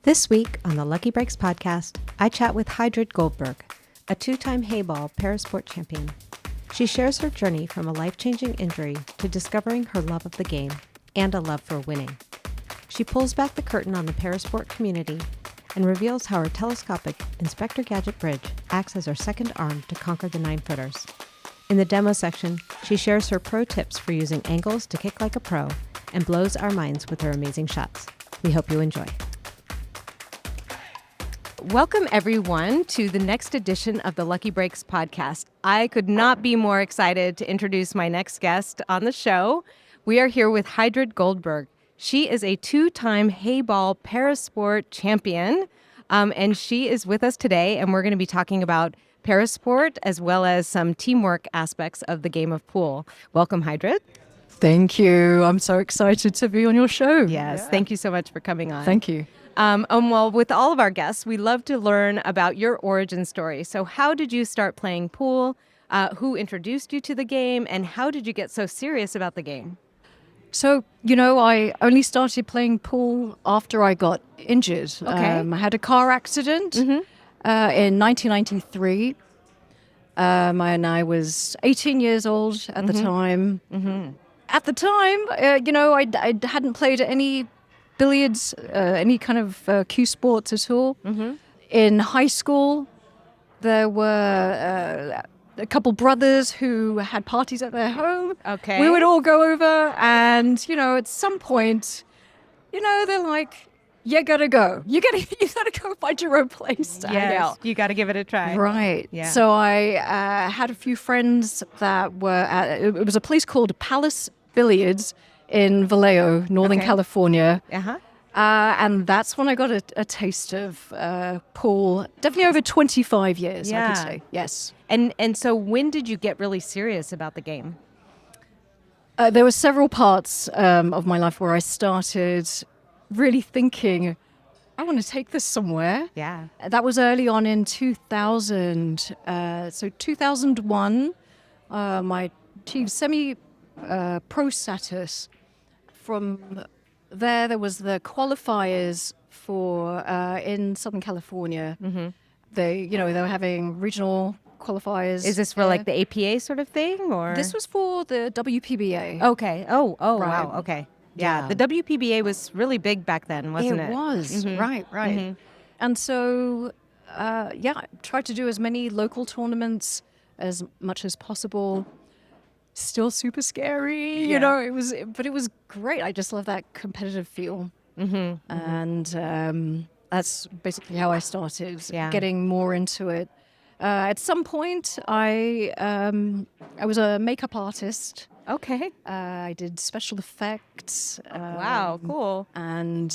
This week on the Lucky Breaks podcast, I chat with Hydred Goldberg, a two-time Heyball Parasport champion. She shares her journey from a life-changing injury to discovering her love of the game and a love for winning. She pulls back the curtain on the Parasport community and reveals how her telescopic Inspector Gadget bridge acts as her second arm to conquer the 9-footers. In the demo section, she shares her pro tips for using angles to kick like a pro and blows our minds with her amazing shots. We hope you enjoy. Welcome, everyone, to the next edition of the Lucky Breaks podcast. I could not be more excited to introduce my next guest on the show. We are here with Hydred Goldberg. She is a two-time Heyball Parasport champion, and she is with us today, and we're going to be talking about Parasport as well as some teamwork aspects of the game of pool. Welcome, Hydred. Thank you. I'm so excited to be on your show. Yes, Thank you so much for coming on. Thank you. Well, with all of our guests, we love to learn about your origin story. So how did you start playing pool? Who introduced you to the game? And how did you get so serious about the game? So, I only started playing pool after I got injured. Okay. I had a car accident in 1993. And I was 18 years old at the time. At the time, I hadn't played any billiards, any kind of cue sports at all. In high school, there were a couple brothers who had parties at their home. Okay. We would all go over and, at some point, they're like, you gotta go. You gotta go find your own place to hang out. You got to give it a try. Right. Yeah. So I had a few friends that were at, it was a place called Palace Billiards in Vallejo, Northern California. And that's when I got a taste of pool. Definitely over 25 years, I could say. Yes. And so when did you get really serious about the game? There were several parts of my life where I started really thinking, I want to take this somewhere. Yeah. That was early on in 2000. So 2001, my achieved semi-pro status. From there was the qualifiers for in Southern California. They were having regional qualifiers. Is this for like the APA sort of thing, or This was for the WPBA. Okay. Oh, Right. wow. Okay. Yeah. Yeah. The WPBA was really big back then, wasn't it? It was. Right. And so, I tried to do as many local tournaments as much as possible. Still super scary, it was great. I just love that competitive feel. And that's basically how I started getting more into it. At some point, I was a makeup artist. Okay. I did special effects. Wow, cool. And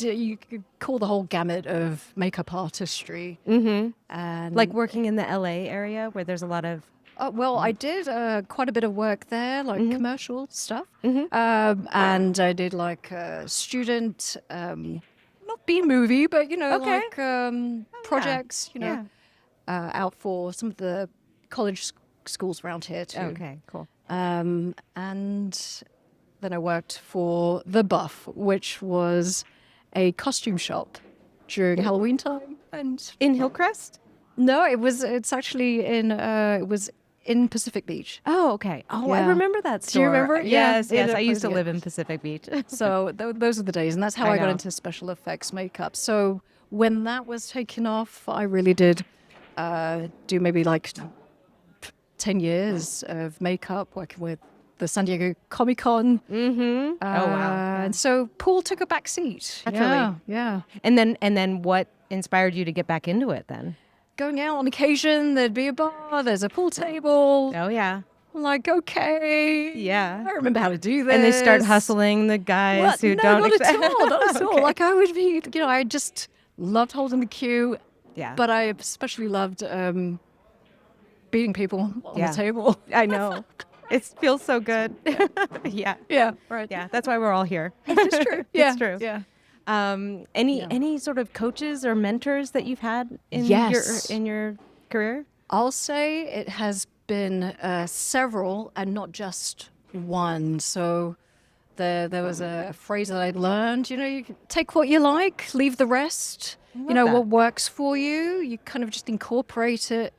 you could call the whole gamut of makeup artistry. And Like working in the LA area where there's a lot of... well, I did quite a bit of work there, like commercial stuff. And I did like student, not B-movie, but, like projects, out for some of the college schools around here too. Okay, cool. And then I worked for The Buff, which was a costume shop during Halloween time. And In Hillcrest? no, it's actually in Pacific Beach. Oh, okay. Oh, I Yeah. remember that store. Do you remember? Yes, Yeah, yes. I used to yeah. live in Pacific Beach. So those are the days, and that's how I I got know. into special effects makeup. So when that was taken off, I really did do maybe like 10 years of makeup, working with the San Diego Comic-Con. Oh, wow. And so pool took a back seat. Naturally. Yeah. And then what inspired you to get back into it then? Going out on occasion, there'd be a bar, there's a pool table. Oh, yeah. I'm like, okay. Yeah. I remember how to do this. And they start hustling the guys What? who No, don't... not at all. Not at all. Okay. Like I would be, I just loved holding the cue. Yeah. But I especially loved beating people on Yeah. the table. I know. It feels so good. Yeah. Yeah, right. Yeah. That's why we're all here. It's true. Yeah. It's true. Yeah. Any sort of coaches or mentors that you've had in Yes. your career? I'll say it has been several and not just one. So there was a phrase that I'd learned, you can take what you like, leave the rest. that. What works for you. You kind of just incorporate it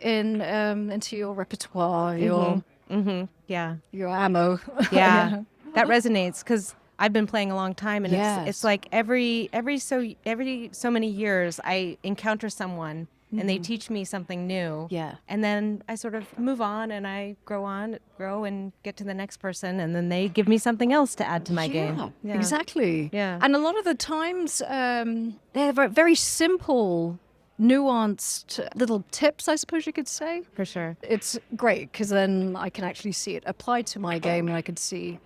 into your repertoire, your ammo. Yeah. That resonates because I've been playing a long time, and Yes. it's like every so many years I encounter someone and they teach me something new. Yeah. And then I sort of move on and I grow and get to the next person, and then they give me something else to add to my game. Yeah. Exactly. Yeah. And a lot of the times, they're very simple, nuanced little tips, I suppose you could say. For sure. It's great because then I can actually see it applied to my game, and I can see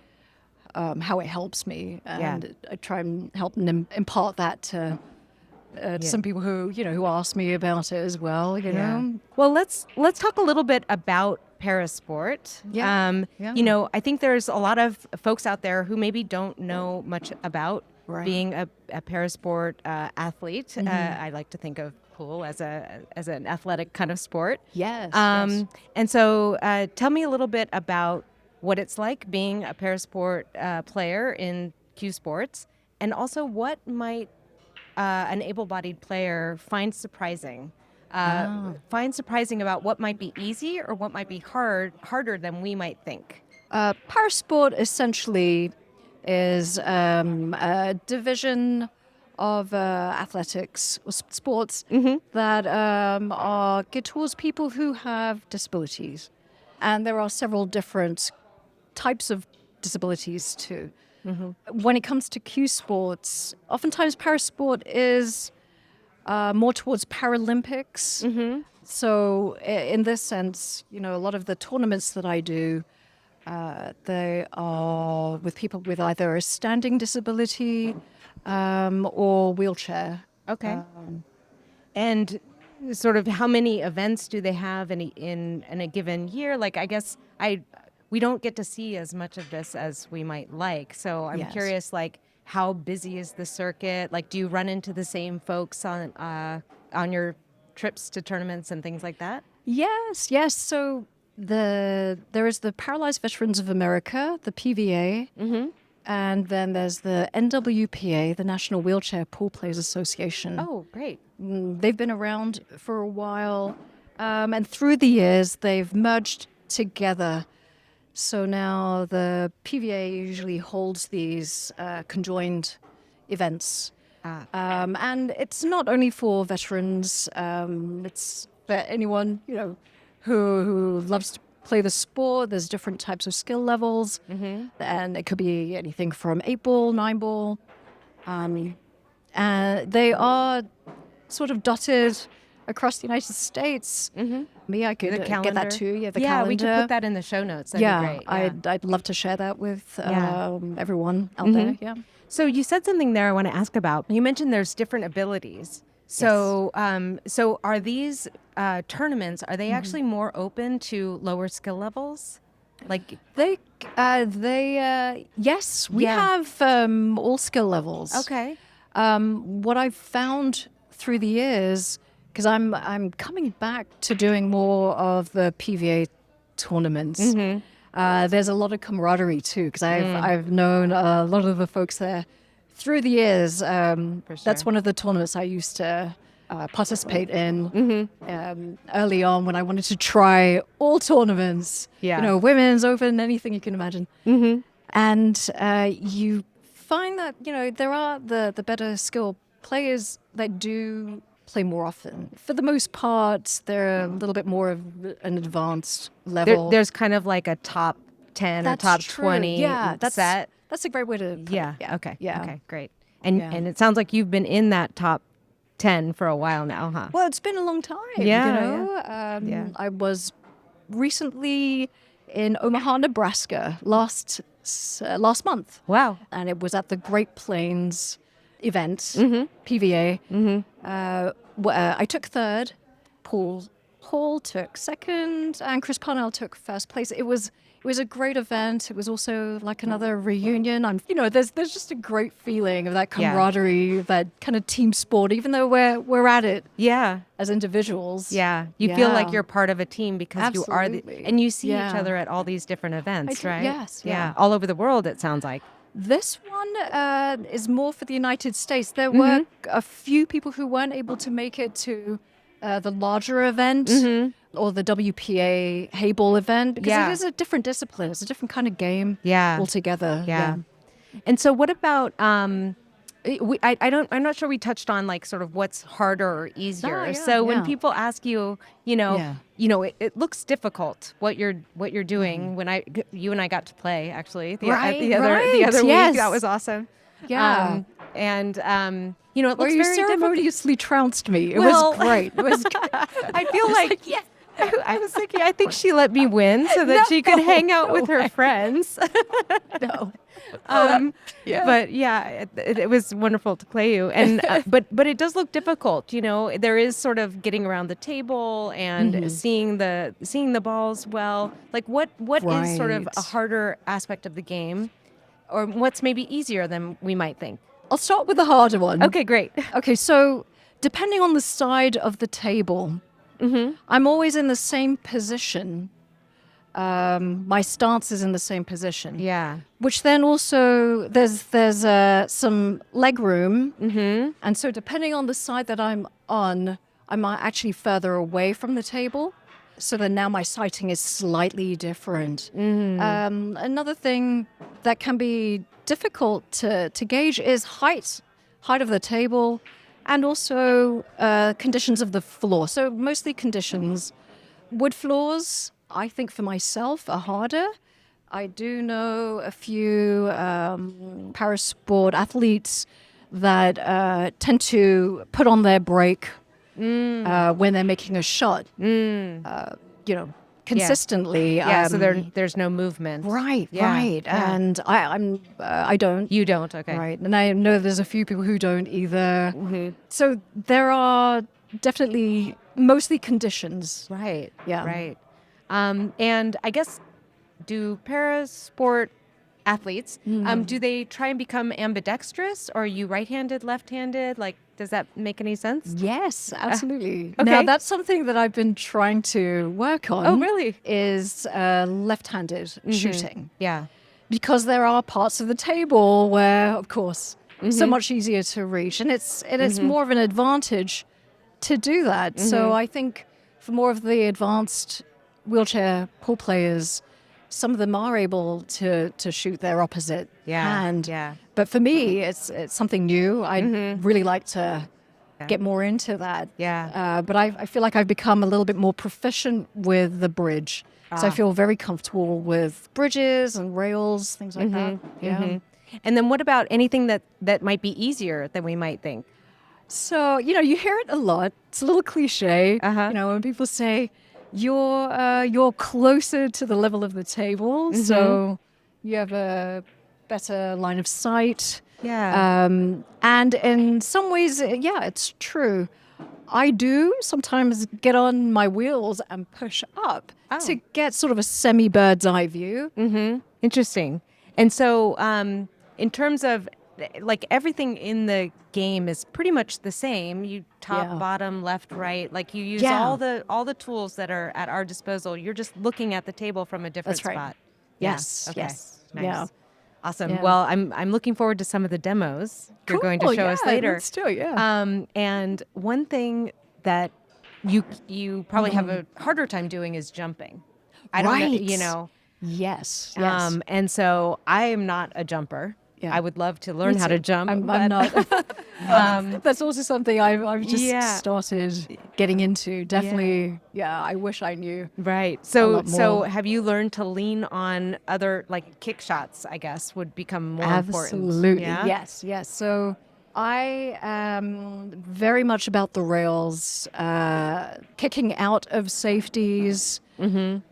how it helps me. And I try and help and impart that to some people who ask me about it as well. You know. Well, let's talk a little bit about Parasport. Yeah. I think there's a lot of folks out there who maybe don't know much about being a Parasport athlete. I like to think of pool as an athletic kind of sport. Yes. And so tell me a little bit about what it's like being a Parasport player in Cue Sports, and also what might an able-bodied player find surprising. Find surprising about what might be easy or what might be harder than we might think. Parasport essentially is a division of athletics or sports that are geared towards people who have disabilities. And there are several different types of disabilities too. When it comes to Cue Sports, oftentimes Parasport is more towards Paralympics. So in this sense, a lot of the tournaments that I do, they are with people with either a standing disability or wheelchair. Okay. And sort of how many events do they have in a given year? Like, I guess we don't get to see as much of this as we might like. So I'm curious, like, how busy is the circuit? Like, do you run into the same folks on your trips to tournaments and things like that? Yes. So there is the Paralyzed Veterans of America, the PVA, and then there's the NWPA, the National Wheelchair Pool Players Association. Oh, great. They've been around for a while, and through the years they've merged together. So now the PVA usually holds these conjoined events. And it's not only for veterans, it's for anyone, who loves to play the sport. There's different types of skill levels, and it could be anything from 8-ball, 9-ball. And they are sort of dotted across the United States. Me, I could get that too. Yeah, the calendar. We could put that in the show notes. That'd be great. I'd love to share that with everyone out there. Yeah. So you said something there I want to ask about. You mentioned there's different abilities. So so are these tournaments, are they actually more open to lower skill levels? Like yes, we have all skill levels. Okay. What I've found through the years, because I'm coming back to doing more of the PVA tournaments. There's a lot of camaraderie too, because I've known a lot of the folks there through the years. That's one of the tournaments I used to participate in early on when I wanted to try all tournaments. Women's open, anything you can imagine. And you find that there are the better skill players that do play more often. For the most part, they're a little bit more of an advanced level. There's kind of like a top 10 or top 20 set. That's a great way to put it. Okay. Okay, great. And it sounds like you've been in that top 10 for a while now, huh? Well, it's been a long time. I was recently in Omaha, Nebraska last month. Wow. And it was at the Great Plains event, PVA. I took third, Paul Hall took second, and Chris Parnell took first place. It was It was a great event. It was also like another reunion. There's just a great feeling of that camaraderie, that kind of team sport, even though we're at it as individuals. Yeah. You feel like you're part of a team because Absolutely. you are and you see each other at all these different events, right? Yes. Yeah. All over the world, it sounds like. This one is more for the United States. There were a few people who weren't able to make it to the larger event or the WPA Heyball event because it is a different discipline. It's a different kind of game altogether. Yeah. And so what about I'm not sure we touched on like sort of what's harder or easier. When people ask you, it looks difficult what you're doing. When you and I got to play actually the other week, that was awesome. Yeah. It looks you very ceremoniously trounced me. It was great. It was. I feel like I was thinking, I think she let me win so that she could hang out with her friends. No. But it was wonderful to play you. And but it does look difficult. There is sort of getting around the table and seeing the balls well. Like what is sort of a harder aspect of the game, or what's maybe easier than we might think? I'll start with the harder one. Okay, great. Okay, so depending on the side of the table, I'm always in the same position. My stance is in the same position. Yeah. Which then also there's some leg room, and so depending on the side that I'm on, I'm actually further away from the table. So then now my sighting is slightly different. Another thing that can be difficult to gauge is height of the table, and also conditions of the floor. So mostly conditions. Wood floors, I think for myself, are harder. I do know a few parasport athletes that tend to put on their brake when they're making a shot. Consistently. So there's no movement. Right. And I don't. You don't, okay. Right. And I know there's a few people who don't either. So there are definitely mostly conditions. Right. Yeah. Right. And I guess, do parasport athletes, do they try and become ambidextrous, or are you right-handed, left-handed? Like, does that make any sense? Yes, absolutely. Okay. Now, that's something that I've been trying to work on. Oh, really? Is left-handed shooting. Yeah. Because there are parts of the table where, of course, so much easier to reach. And it's more of an advantage to do that. So I think for more of the advanced wheelchair pool players, some of them are able to shoot their opposite hand. Yeah. But for me, it's something new. I'd really like to get more into that. Yeah. But I feel like I've become a little bit more proficient with the bridge. So I feel very comfortable with bridges and rails, things like that. Yeah. And then what about anything that might be easier than we might think? So, you hear it a lot. It's a little cliche. When people say, you're closer to the level of the table, so you have a better line of sight. Yeah. And in some ways, it's true. I do sometimes get on my wheels and push up to get sort of a semi-bird's eye view. Interesting. And so in terms of, like, everything in the game is pretty much the same. You top, bottom, left, right. Like, you use all the tools that are at our disposal. You're just looking at the table from a different spot. Yes. Okay. Yes. Nice. Yeah. Awesome. Yeah. Well, I'm looking forward to some of the demos you're going to show us later. Let's do it, yeah. And one thing that you probably have a harder time doing is jumping. I don't know, Yes. And so I am not a jumper. Yeah. I would love to learn how to jump. I'm not. That's also something I've just started getting into. Definitely, I wish I knew. Right. a lot So more. have you learned to lean on other, like, kick shots, I guess, would become more important? Absolutely. Yeah? Yes. So I am very much about the rails, kicking out of safeties. And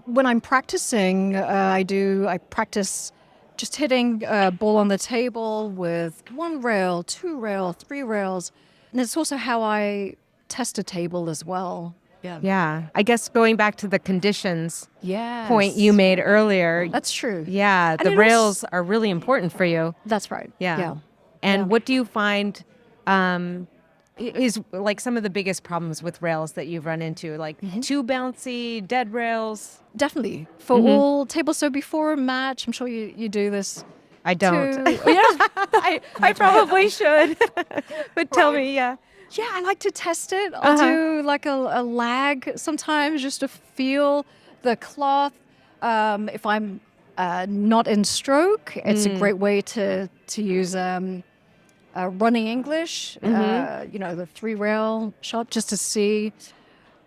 when I'm practicing, I practice just hitting a ball on the table with 1 rail, 2 rail, 3 rails. And it's also how I test a table as well. Yeah. Yeah. I guess going back to the conditions Yes. point you made earlier. That's true. Yeah. And The it rails are really important for you. That's right. Yeah. Yeah. And Yeah. what do you find is like some of the biggest problems with rails that you've run into? Like too bouncy, dead rails? Definitely. For all tables. So before a match, I'm sure you do this. I don't. Yeah. I probably should. But tell me, yeah. Yeah, I like to test it. I'll do like a lag sometimes just to feel the cloth. If I'm not in stroke, it's a great way to use running English, the 3-rail shot, just to see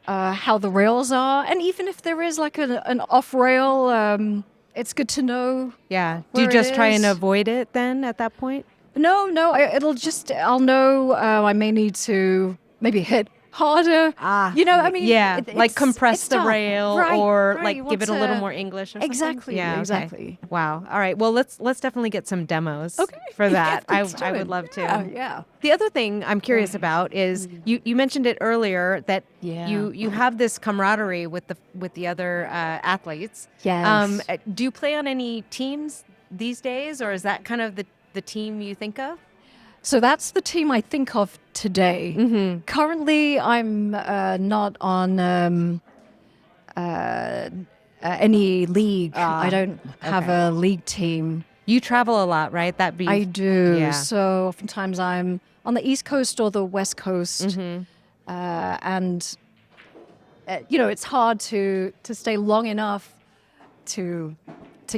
how the rails are. And even if there is like an off-rail, it's good to know. Yeah. Do you where just it try and is. avoid it then at that point? No, I'll know I may need to maybe hit harder. Yeah, like compress it's the tough. rail Right, or right. like You give want it a little to- more English or something? Exactly, Yeah, okay. exactly. Wow. All right. Well, let's definitely get some demos for that. Yeah, let's do I would it. love to. Yeah. The other thing I'm curious about is you mentioned it earlier that Yeah. you have this camaraderie with the other athletes. Yes. Do you play on any teams these days, or is that kind of the team you think of? So that's the team I think of today. Currently, I'm not on any league. I don't have a league team. You travel a lot, right? I do. Yeah. So oftentimes I'm on the East Coast or the West Coast. And, it's hard to stay long enough to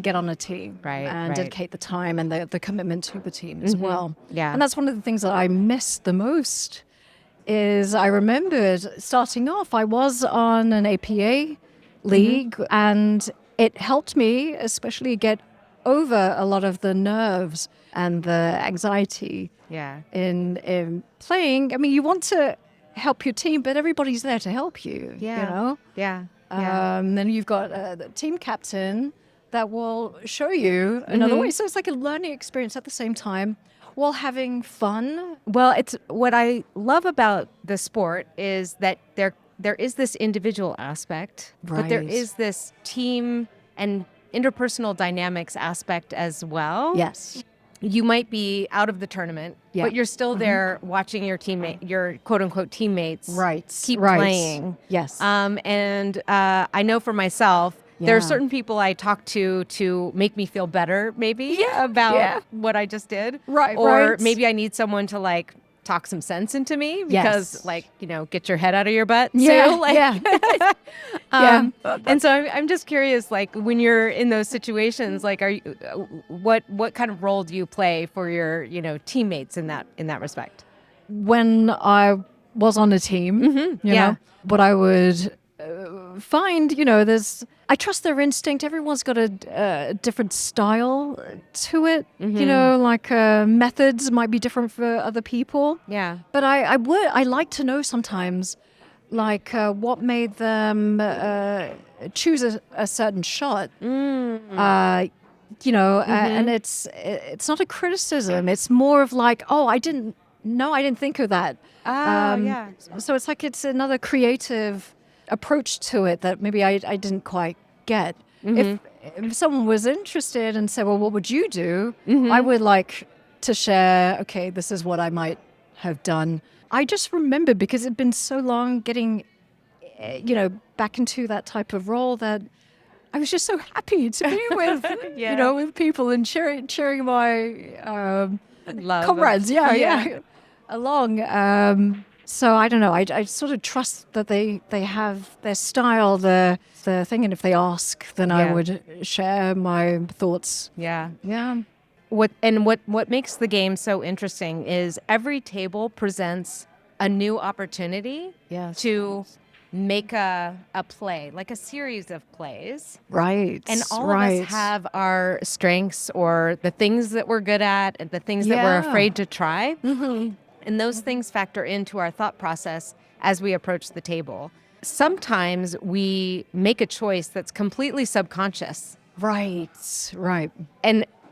get on a team, Right, and right. dedicate the time and the commitment to the team as well. Yeah. And that's one of the things that I miss the most. Is I remembered starting off, I was on an APA league, and it helped me especially get over a lot of the nerves and the anxiety Yeah. in playing. I mean, you want to help your team, but everybody's there to help you. Yeah. Yeah. Then you've got the team captain that will show you another way. So it's like a learning experience at the same time while having fun. Well, it's what I love about the sport is that there is this individual aspect, but there Right. is this team and interpersonal dynamics aspect as well. Yes. You might be out of the tournament, Yeah. but you're still there watching your quote unquote teammates keep Right. playing. Yes. And I know for myself, there are Yeah. certain people I talk to make me feel better, maybe Yeah, about yeah. what I just did. Right, Or right. maybe I need someone to like talk some sense into me because Yes. get your head out of your butt. Yeah, too. Like, yeah. And so I'm just curious, like when you're in those situations, like what kind of role do you play for your, teammates in that respect? When I was on a team, you Yeah. know, what I would find, I trust their instinct. Everyone's got a different style to it. Like methods might be different for other people. Yeah. But I like to know sometimes, like what made them choose a certain shot. And it's not a criticism. It's more of like, oh, I didn't think of that. Yeah. So it's like it's another creative approach to it that maybe I didn't quite get. If someone was interested and said, well, what would you do? I would like to share, okay, this is what I might have done. I just remember, because it'd been so long getting, back into that type of role, that I was just so happy to be with, with people and cheering my Love. comrades. Yeah. Along. So I don't know. I sort of trust that they have their style, the thing, and if they ask, then I Yeah. would share my thoughts. Yeah. Yeah. What makes the game so interesting is every table presents a new opportunity Yes. to make a play, like a series of plays. Right. And all of us have our strengths or the things that we're good at and the things that we're Yeah. afraid to try. And those things factor into our thought process as we approach the table. Sometimes we make a choice that's completely subconscious. Right.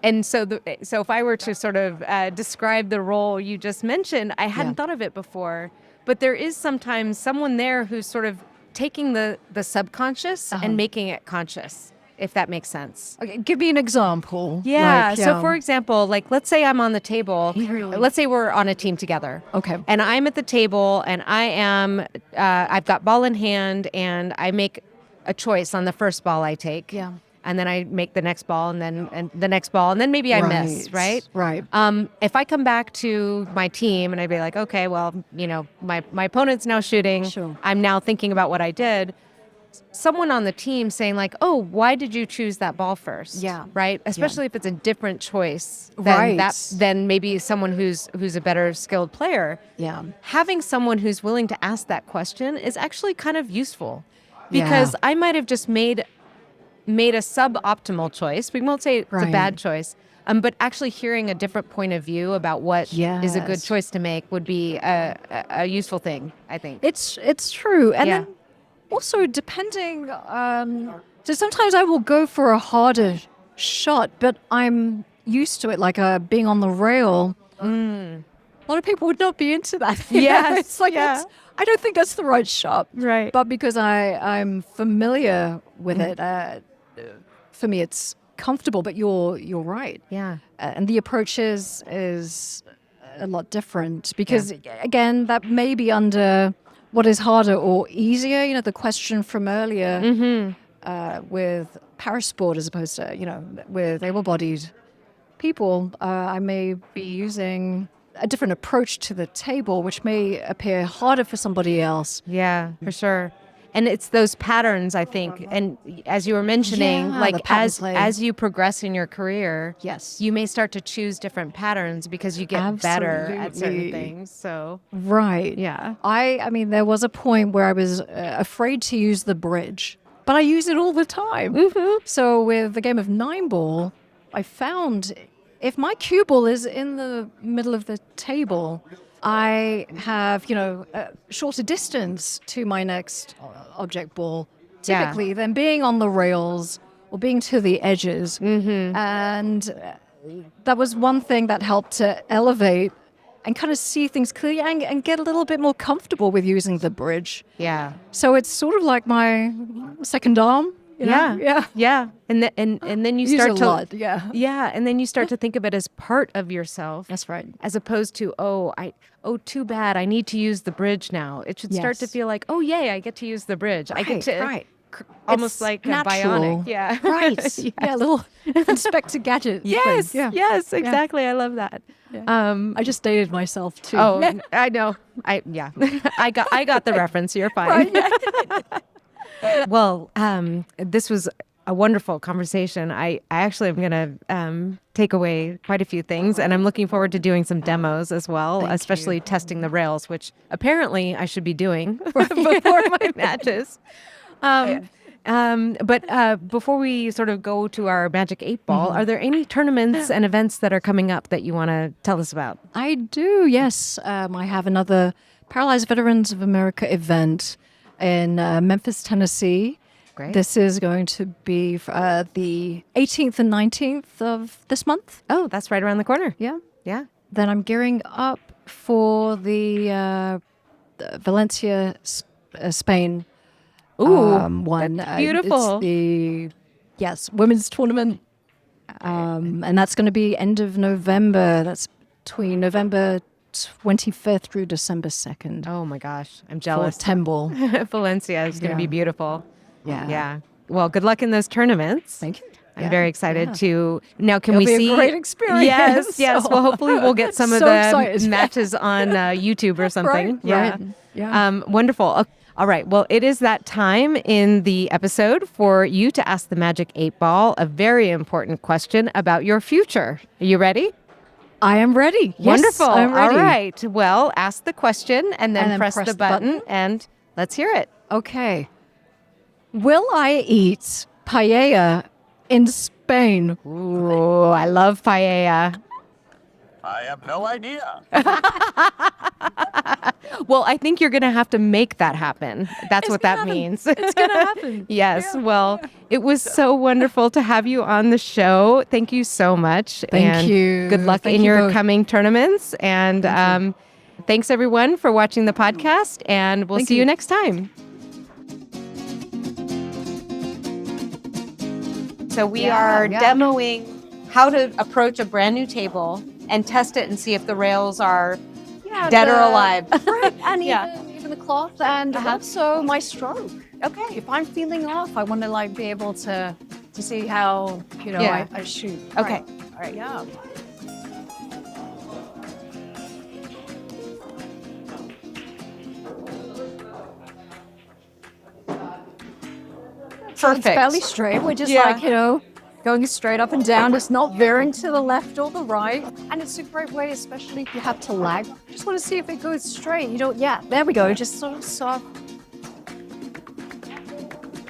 And so if I were to sort of describe the role you just mentioned, I hadn't thought of it before. But there is sometimes someone there who's sort of taking the subconscious and making it conscious, if that makes sense. Okay, give me an example. Yeah. So for example, like let's say I'm on the table. Really? Let's say we're on a team together. Okay. And I'm at the table and I've got ball in hand and I make a choice on the first ball I take. Yeah. And then I make the next ball and the next ball and then maybe I miss, right? Right. If I come back to my team and I'd be like, okay, well, my opponent's now shooting. Sure. I'm now thinking about what I did. Someone on the team saying like, oh, why did you choose that ball first? Yeah. Right? Especially if it's a different choice than maybe someone who's a better skilled player. Yeah. Having someone who's willing to ask that question is actually kind of useful because I might have just made a suboptimal choice. We won't say it's a bad choice. But actually hearing a different point of view about what is a good choice to make would be a useful thing, I think. It's true. And then also depending, so sometimes I will go for a harder shot, but I'm used to it, like being on the rail. A lot of people would not be into that. Yes. It's like, I don't think that's the right shot. Right. But because I'm familiar with it, for me it's comfortable, but you're right. Yeah. And the approach is a lot different because, again, that may be under what is harder or easier. The question from earlier with Parasport as opposed to, with able-bodied people, I may be using a different approach to the table, which may appear harder for somebody else. Yeah, for sure. And it's those patterns, I think. And as you were mentioning, like as you progress in your career, you may start to choose different patterns because you get better at certain things. So right. Yeah. I mean, there was a point where I was afraid to use the bridge, but I use it all the time. So with the game of 9-ball, I found if my cue ball is in the middle of the table, I have, a shorter distance to my next object ball, typically, than being on the rails or being to the edges. And that was one thing that helped to elevate and kind of see things clearly and get a little bit more comfortable with using the bridge. Yeah. So it's sort of like my second arm. Yeah. And then you use start a to lot. and then you start to think of it as part of yourself. That's right. As opposed to too bad, I need to use the bridge now. It should start to feel like, oh yay, I get to use the bridge. I get to almost it's like natural. a bionic. Yeah. Right. Yes. Yeah, a little Inspector Gadget. Yes. Thing. Yeah. Yes, exactly. I love that. Yeah. I just dated myself too. Oh, I know. I got the reference. You're fine. Right, yeah. Well, this was a wonderful conversation. I actually am going to take away quite a few things, and I'm looking forward to doing some demos as well, especially testing the rails, which apparently I should be doing before my matches. But before we sort of go to our Magic 8-Ball, are there any tournaments and events that are coming up that you want to tell us about? I do, yes. I have another Paralyzed Veterans of America event in Memphis, Tennessee. Great. This is going to be the 18th and 19th of this month. Oh, that's right around the corner. Yeah. Yeah. Then I'm gearing up for the Valencia, Spain one. That's beautiful. It's the women's tournament. And that's going to be end of November. That's between November 25th through December 2nd. Oh my gosh, I'm jealous. For 10-ball. Valencia is going to be beautiful. Yeah. Well, good luck in those tournaments. Thank you. I'm very excited to. Now, can It'll we be see? a great experience. Yes. Well, hopefully we'll get some of So the excited. matches on YouTube or something. Right. Wonderful. All right. Well, it is that time in the episode for you to ask the Magic 8-Ball a very important question about your future. Are you ready? I am ready. Wonderful. Yes, I'm ready. All right. Well, ask the question and then press the button and let's hear it. Okay. Will I eat paella in Spain? Ooh, I love paella. I have no idea. Well, I think you're going to have to make that happen. That's what that means. It's going to happen. Yes. Yeah. Well, it was so wonderful to have you on the show. Thank you so much. Thank you. Good luck in your coming tournaments. And thanks, everyone, for watching the podcast. And we'll see you next time. So we Yeah, are yeah. demoing how to approach a brand new table and test it and see if the rails are dead or alive. Right, and Yeah. even the cloth, and also my stroke. Okay. If I'm feeling off, I want to like be able to see how Yeah. I shoot. Okay. Right. All right. Yeah. Perfect. It's fairly straight. We're just like going straight up and down. It's not veering to the left or the right, and it's a great way, especially if you have to lag. Just want to see if it goes straight. You don't. Yeah. There we go. Just sort of soft.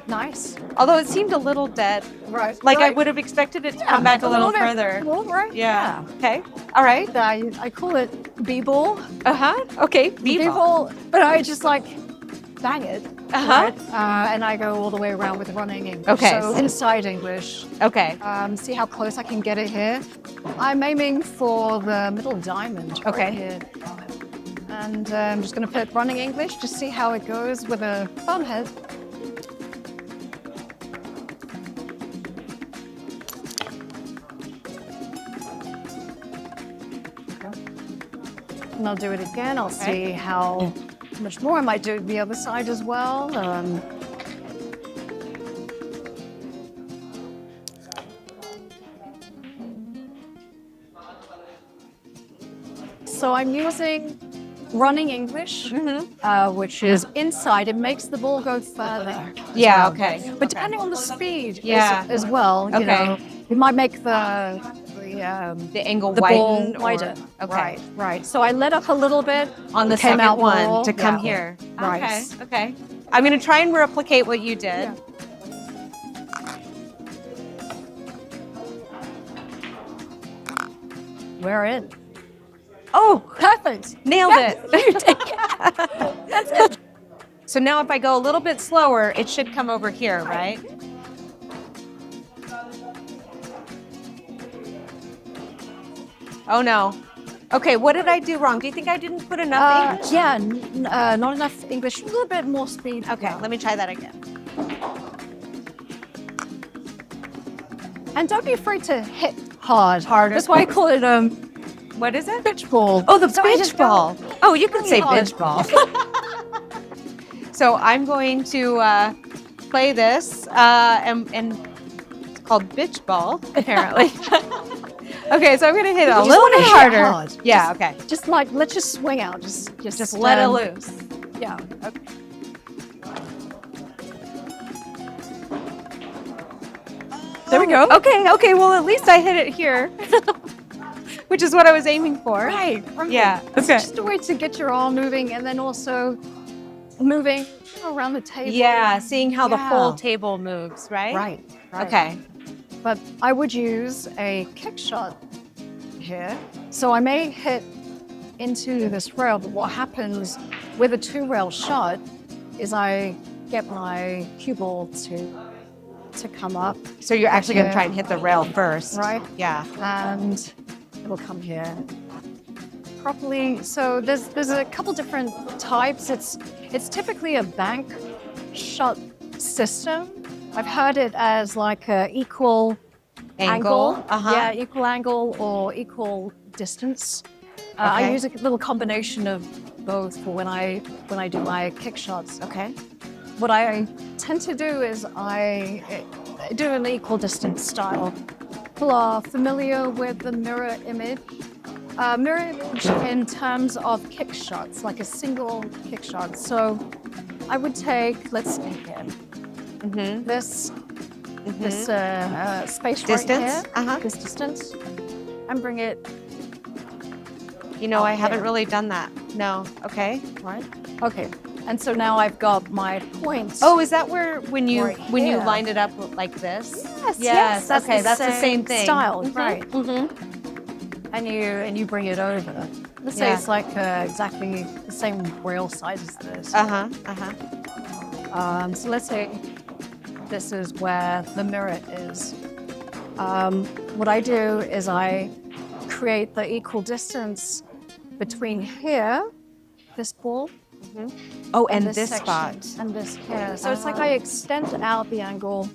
Nice. Although it seemed a little dead. Right. Like I right. would have expected it to come back a little bit further. more, right? Yeah. Okay. All right. I call it b-ball. Okay. B-ball, but I just like bang it. Uh-huh. Right? And I go all the way around with running English. Okay. So inside English. Okay. See how close I can get it here. I'm aiming for the middle diamond. Okay. Right here. And I'm just going to put running English, just see how it goes with a thumb head. And I'll do it again. I'll see how much more I might do the other side as well. So I'm using running English, which is inside. It makes the ball go further. Yeah. Okay. But depending on the speed as well, you Okay. know, it might make the angle ball widen wider. Okay. Right. So I let up a little bit On the came second out one more. to come Yeah. here. Right. Okay. I'm going to try and replicate what you did. Yeah. We're in. Oh, Perfect. nailed it. That's good. So now if I go a little bit slower, it should come over here, right? Oh no. Okay, what did I do wrong? Do you think I didn't put enough English? Yeah, not enough English. A little bit more speed. Okay, let me try that again. And don't be afraid to hit hard. Harder. That's why I call it What is it? pitch ball. Oh, the So I bitch just go ball. Oh, you can say hard. bitch ball. So I'm going to play this, and it's called bitch ball, apparently. Okay, so I'm going to hit it a just little wanna bit hit harder. hard. Yeah, okay. Just like let's just swing out. Just Let it loose. Yeah. Okay. There we go. Okay, well, at least I hit it here, which is what I was aiming for. Right. Yeah, It's okay. just a way to get your arm moving and then also moving around the table. Yeah, seeing how the Yeah. whole table moves, right? Right. Okay. But I would use a kick shot here. So I may hit into this rail, but what happens with a 2-rail shot is I get my cue ball to come up, So you're actually going to Yeah. try and hit the rail first. right? Yeah. And it will come here properly. So there's a couple different types. It's typically a bank shot system. I've heard it as like a equal angle. Uh-huh. Yeah, equal angle or equal distance. I Okay. use a little combination of both for when I do my kick shots. Okay. What I tend to do is I do an equal distance style. People are familiar with the mirror image. Mirror image in terms of kick shots, like a single kick shot. So I would take, let's see here, this space Distance? right here, Uh-huh. this distance, and bring it You know, I haven't there. really done that. No. Okay. right. Okay, and so now I've got my points. Oh, is that where when you Right you here. lined it up like this? yes, that's okay, the that's the same thing. style, Mhm. right? Mm-hmm. And you bring it over. Let's say Yeah. it's like exactly the same rail size as this. Uh-huh. Uh-huh. So let's say this is where the mirror is. What I do is I create the equal distance between here, this ball, Oh, and this section, spot. and this here. So it's like I extend out the angle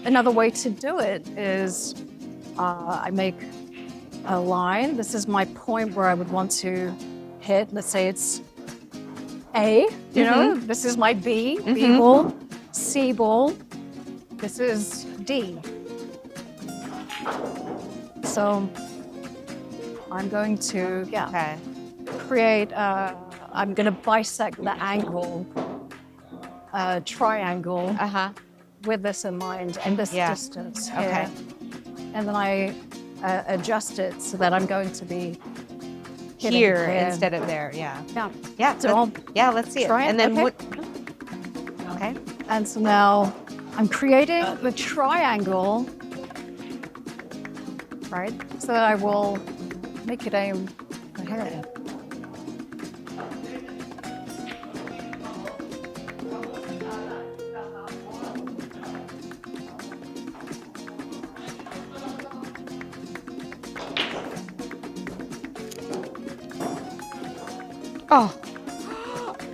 another way to do it is I make a line. This is my point where I would want to hit. Let's say it's A, you know, this is my B ball, C ball, this is D. So I'm going to, create, I'm going to bisect the angle, triangle with this in mind and this distance here. Okay. And then I adjust it so that I'm going to be hitting Here instead of there. Yeah. So Let's see it. try it. And then Okay. what? Okay. And so now I'm creating the triangle, right? So that I will make it aim for here.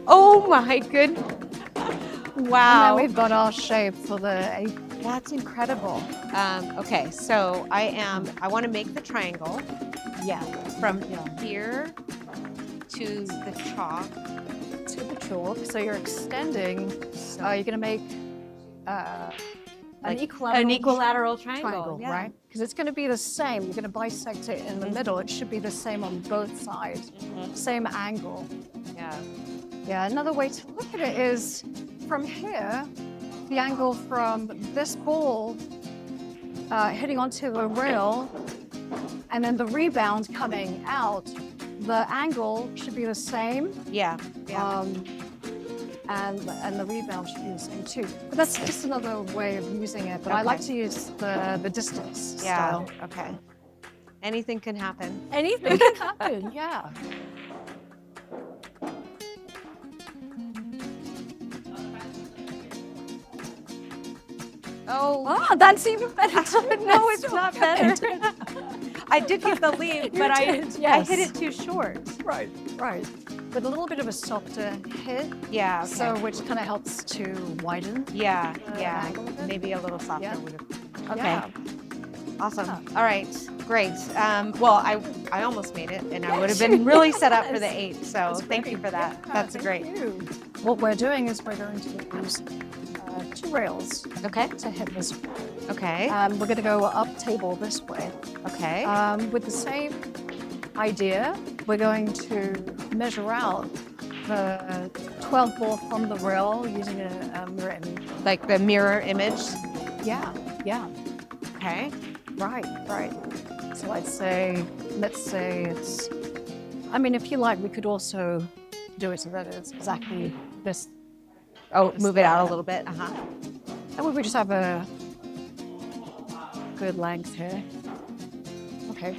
Oh my goodness. Wow. And then we've got our shape for the eight. That's incredible. Okay, so I want to make the triangle from here to the chalk. To the chalk. So you're extending. You're going to make an equilateral triangle, right? Because it's going to be the same. You're going to bisect it in the middle. It should be the same on both sides. Same angle. Yeah, another way to look at it is from here, the angle from this ball hitting onto the rail and then the rebound coming out, the angle should be the same. And the rebound should be the same too. But that's just another way of using it. But I like to use the distance style. Okay. Anything can happen. Anything can happen, yeah. Oh, that's even better. No, it's not better. I did get the lead, but I hit it too short. Right. With a little bit of a softer hit. Yeah. Okay. So which kind of helps to widen. Maybe a little softer would have. Okay. Yeah. Awesome. All right. Great. Well, I almost made it, and I would have been really set up for the 8. So thank you for that. That's great. Thank you. What we're doing is we're going to use 2 rails. To hit this. Okay. We're going to go up table this way. Okay. With the same idea, we're going to measure out the 12 ball from the rail using a mirror image. Like the mirror image? Yeah. Okay. Right. So let's say it's, I mean, if you like, we could also do it so that it's exactly this. Oh, move it out a little bit. And we just have a good length here. Okay.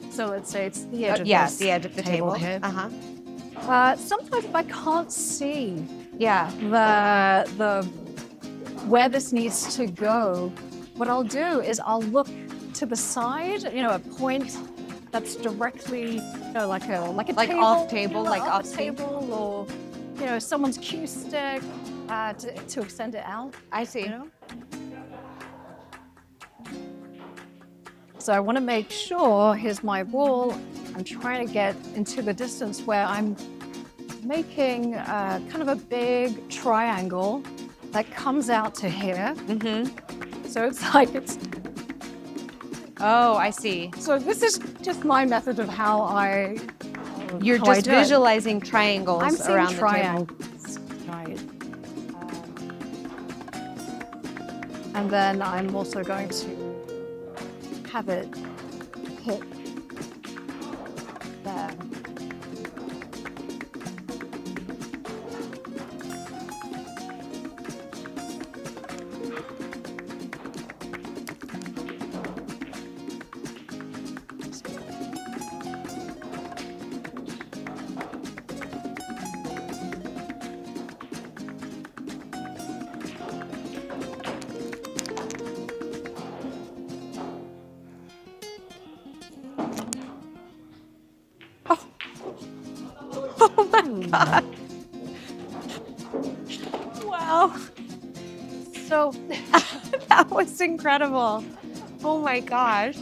So let's say it's the edge of the edge of the table here. Sometimes if I can't see the where this needs to go, what I'll do is I'll look to the side, a point that's directly, like a table, off table, like off table, or someone's cue stick to extend it out. I see. So I want to make sure, here's my ball, I'm trying to get into the distance where I'm making kind of a big triangle that comes out to here. So it's like it's... Oh, I see. So this is just my method of how I... You're just visualizing triangles I'm seeing around triangles. Right. And then I'm also going to have it hit there. Oh my God. Wow. So that was incredible. Oh my gosh.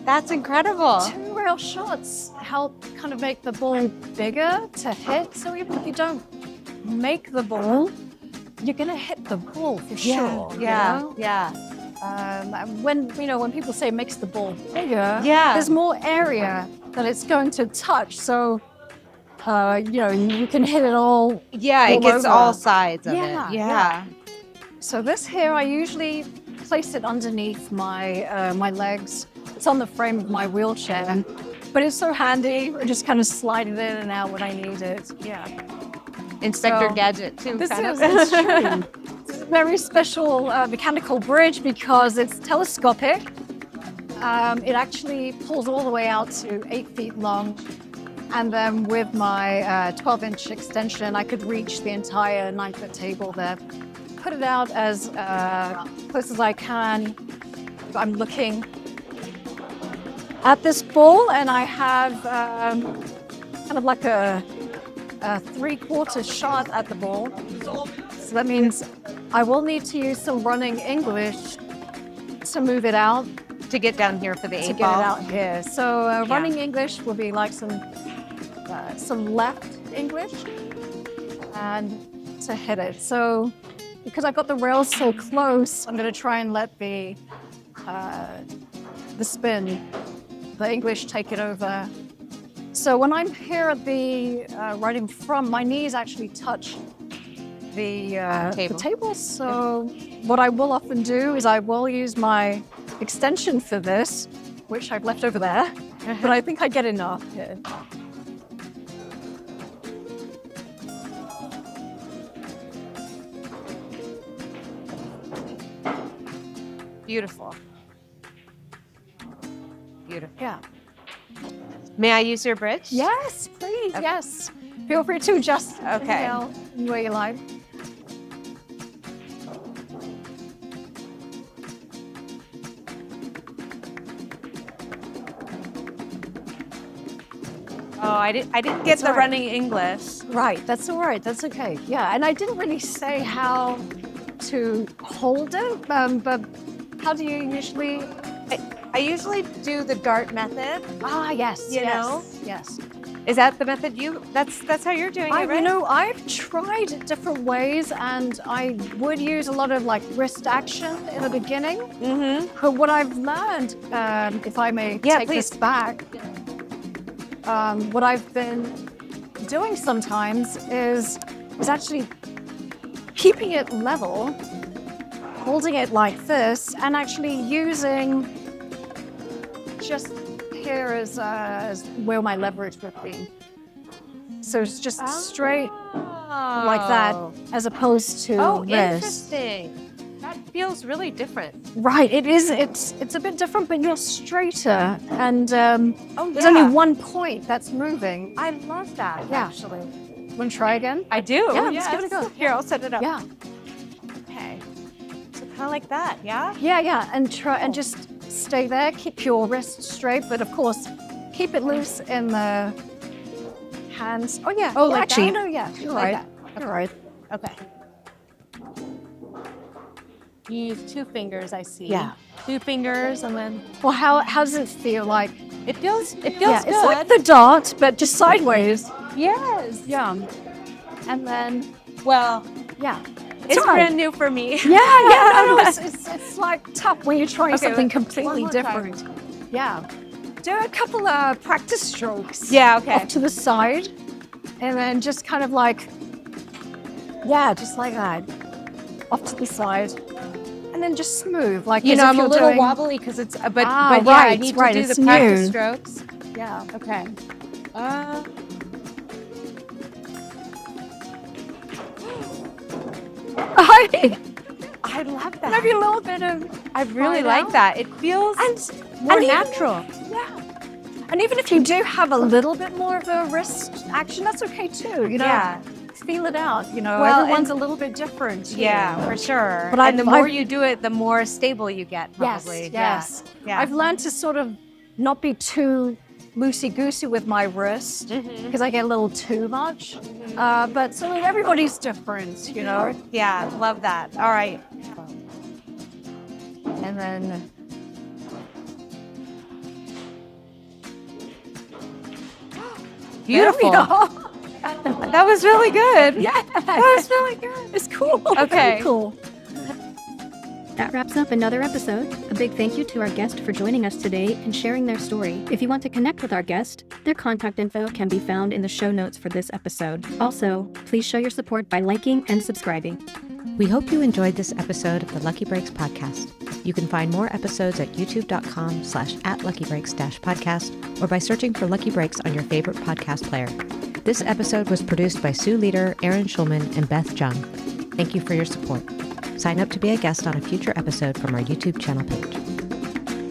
That's incredible. 2 rail shots help kind of make the ball bigger to hit. So even if you don't make the ball, you're going to hit the ball for sure. Yeah. You know? Yeah. When people say it makes the ball bigger, Yeah. there's more area that it's going to touch. So, you can hit it all. Yeah, it gets over. all sides of Yeah, it. Yeah. So this here, I usually place it underneath my legs. It's on the frame of my wheelchair, but it's so handy. I just kind of slide it in and out when I need it. Yeah. Inspector So, Gadget too. This kind is of. it's true. It's a very special mechanical bridge because it's telescopic. It actually pulls all the way out to 8 feet long. And then with my 12-inch extension, I could reach the entire 9-foot table there. Put it out as close as I can. I'm looking at this ball, and I have kind of like a 3/4 shot at the ball. So that means I will need to use some running English to move it out. To get down here for the To eight get ball. it out here. So running English will be like some left English and to hit it. So because I've got the rails so close, I'm going to try and let the spin, the English take it over. So when I'm here at the right in front, my knees actually touch the table. So what I will often do is I will use my extension for this, which I've left over there, but I think I get enough here. Beautiful. Beautiful. Yeah. May I use your bridge? Yes, please. Okay. Yes. Feel free to just Okay. inhale where you like. Oh, I didn't get the all right. running English. Right. That's all right. That's okay. Yeah. And I didn't really say how to hold it, but how do you usually? I usually do the dart method. Ah, yes. You know? Yes. Is that the method that's how you're doing it, right? I've tried different ways, and I would use a lot of like wrist action in the beginning. Mm-hmm. But what I've learned, if I may take this back, what I've been doing sometimes is actually keeping it level, holding it like this, and actually using just here as where my leverage would be. So it's just straight like that, as opposed to Oh, this. interesting. That feels really different. Right, it is. It's a bit different, but you're straighter, and there's yeah. only one point that's moving. I love that, Yeah. actually. Want to try again? I do. Yeah, let's give it a go. Here, I'll set it up. Yeah, Okay. So kind of like that, yeah? yeah, and try and just stay there. Keep your wrist straight, but of course, keep it loose in the hands. Oh yeah. Oh, like actually, that? no, yeah. You're Like right. You're right. Okay. You use 2 fingers, I see. Yeah. 2 fingers, and then Well, how does it feel like? it feels Yeah, good. it's like the dart, but just sideways. Yes. Yeah. And then, Well, yeah. it's all right. brand new for me. Yeah, no, it's like tough when you're trying Okay, something one completely more time. different. Yeah. Do a couple of practice strokes. Yeah, okay. Off to the side, and then just kind of like, yeah, just like that. Off to the side, and then just smooth, like You as know, if I'm a you're little doing- wobbly because it's, but yeah, I right, need right, to do it's the practice new. strokes. Yeah. Okay. I love that. Maybe a little bit of. I really Find like out. that. It feels more and even- natural. Yeah. And even if you do have a little bit more of a wrist action, that's okay too. You know, Yeah. feel it out. You know, Well, everyone's a little bit different. too. Yeah, for sure. But and the more I've- you do it, the more stable you get, Yes, probably. yes. Yeah. I've learned to sort of not be too loosey-goosey with my wrist because I get a little too much. But so everybody's different, you know? Yeah, love that. All right. And then... Beautiful. There we go. That was really good. Yeah. That was really good. It's cool. Okay. Very cool. That wraps up another episode. A big thank you to our guest for joining us today and sharing their story. If you want to connect with our guest, their contact info can be found in the show notes for this episode. Also, please show your support by liking and subscribing. We hope you enjoyed this episode of the Lucky Breaks podcast. You can find more episodes at youtube.com/@luckybreaks-podcast or by searching for Lucky Breaks on your favorite podcast player. This episode was produced by Sue Leader, Aaron Schulman, and Beth Jung. Thank you for your support. Sign up to be a guest on a future episode from our YouTube channel page.